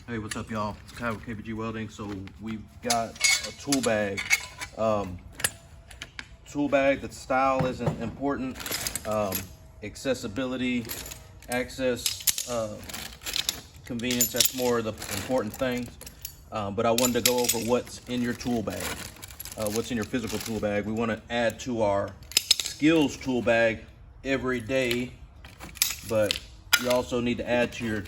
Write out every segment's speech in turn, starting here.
Hey, what's up, y'all? It's Kyle with KBG Welding. So we've got a tool bag. Tool bag, the style isn't important. Accessibility, access, convenience, that's more of the important things. But I wanted to go over what's in your tool bag, what's in your physical tool bag. We want to add to our skills tool bag every day, but you also need to add to your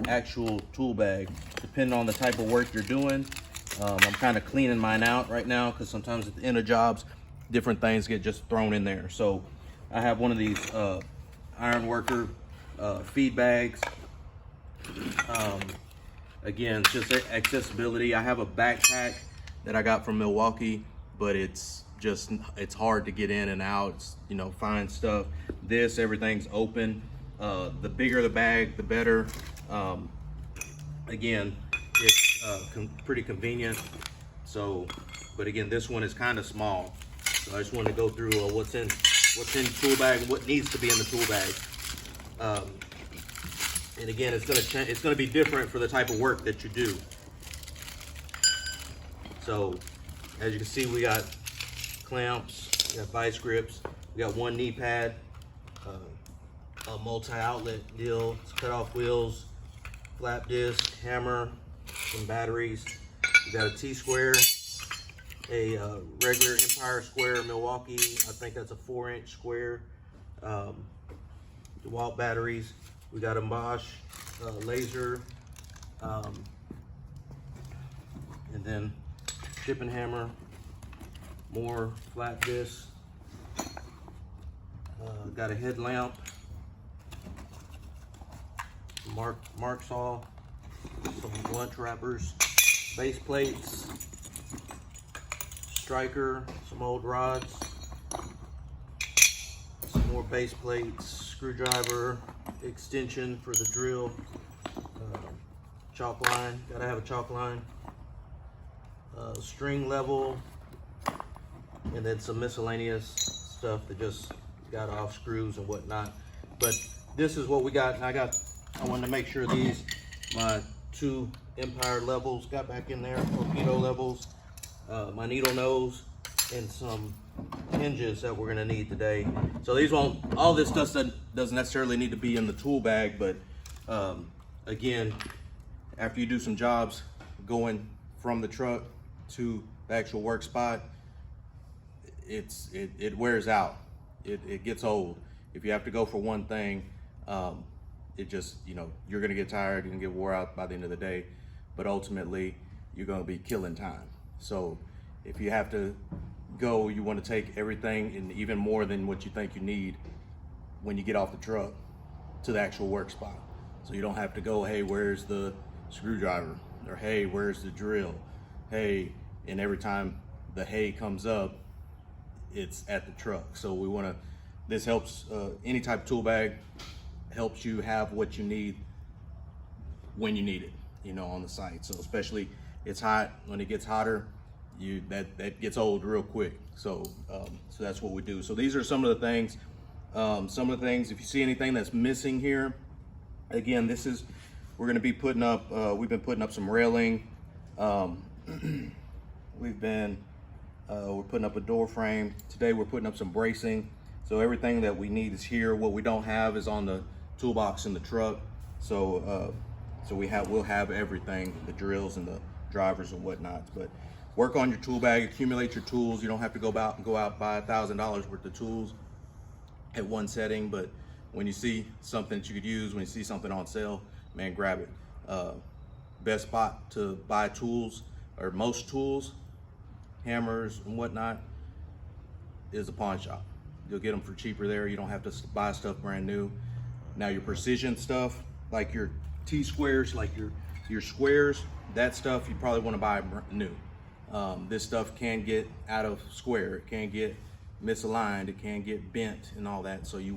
actual tool bag depending on the type of work you're doing. I'm kind of cleaning mine out right now because sometimes at the end of jobs different things get just thrown in there. So I have one of these iron worker feed bags. Again, it's just accessibility. I have a backpack that I got from Milwaukee, but it's hard to get in and out. It's, find stuff. Everything's open. The bigger the bag, the better. Again, it's pretty convenient. So, but again, this one is kind of small. So I just want to go through what's in the tool bag and what needs to be in the tool bag. And again, it's going to change. It's going to be different for the type of work that you do. So, as you can see, we got clamps, we got vice grips, we got one knee pad, a multi-outlet deal, cut-off wheels, flap disc, hammer, some batteries. We got a T-square, a regular Empire square Milwaukee. I think that's a 4-inch square. DeWalt batteries. We got a Bosch laser, and then chipping hammer, more flat discs. Got a headlamp, mark saw, some blunt wrappers, base plates, striker, some old rods, some more base plates, screwdriver, extension for the drill, chalk line, gotta have a chalk line, string level, and then some miscellaneous stuff that just got off screws and whatnot. But this is what we got. And I wanted to make sure my 2 Empire levels got back in there, Torpedo levels, my needle nose, and some hinges that we're gonna need today. So all this stuff doesn't necessarily need to be in the tool bag, but again, after you do some jobs going from the truck to the actual work spot, it wears out. It gets old. If you have to go for one thing, it just, you're gonna get tired, you're gonna get wore out by the end of the day, but ultimately you're gonna be killing time. So if you have to go, you want to take everything and even more than what you think you need when you get off the truck to the actual work spot. So you don't have to go, hey, where's the screwdriver? Or hey, where's the drill? Hey, and every time the hey comes up, it's at the truck. So this helps, any type of tool bag helps you have what you need when you need it, on the site. So especially it's hot, when it gets hotter, that gets old real quick. So so that's what we do. So these are some of the things. If you see anything that's missing here, again, we're going to be putting up. We've been putting up some railing. We're putting up a door frame. Today we're putting up some bracing. So everything that we need is here. What we don't have is on the toolbox in the truck. So we'll have everything, the drills and the drivers and whatnot. But work on your tool bag, accumulate your tools. You don't have to go out and buy $1,000 worth of tools at one setting, but when you see something that you could use, when you see something on sale, man, grab it. Best spot to buy tools, or most tools, hammers and whatnot, is a pawn shop. You'll get them for cheaper there. You don't have to buy stuff brand new. Now your precision stuff, like your T-squares, like your squares, that stuff you probably want to buy new. This stuff can get out of square, it can get misaligned, it can get bent and all that. So you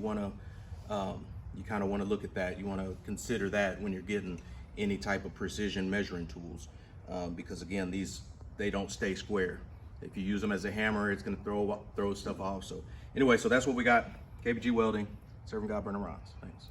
kind of want to look at that. You want to consider that when you're getting any type of precision measuring tools, because again, they don't stay square. If you use them as a hammer, it's going to throw stuff off. So anyway, so that's what we got. KBG Welding, serving God burning rods. Thanks.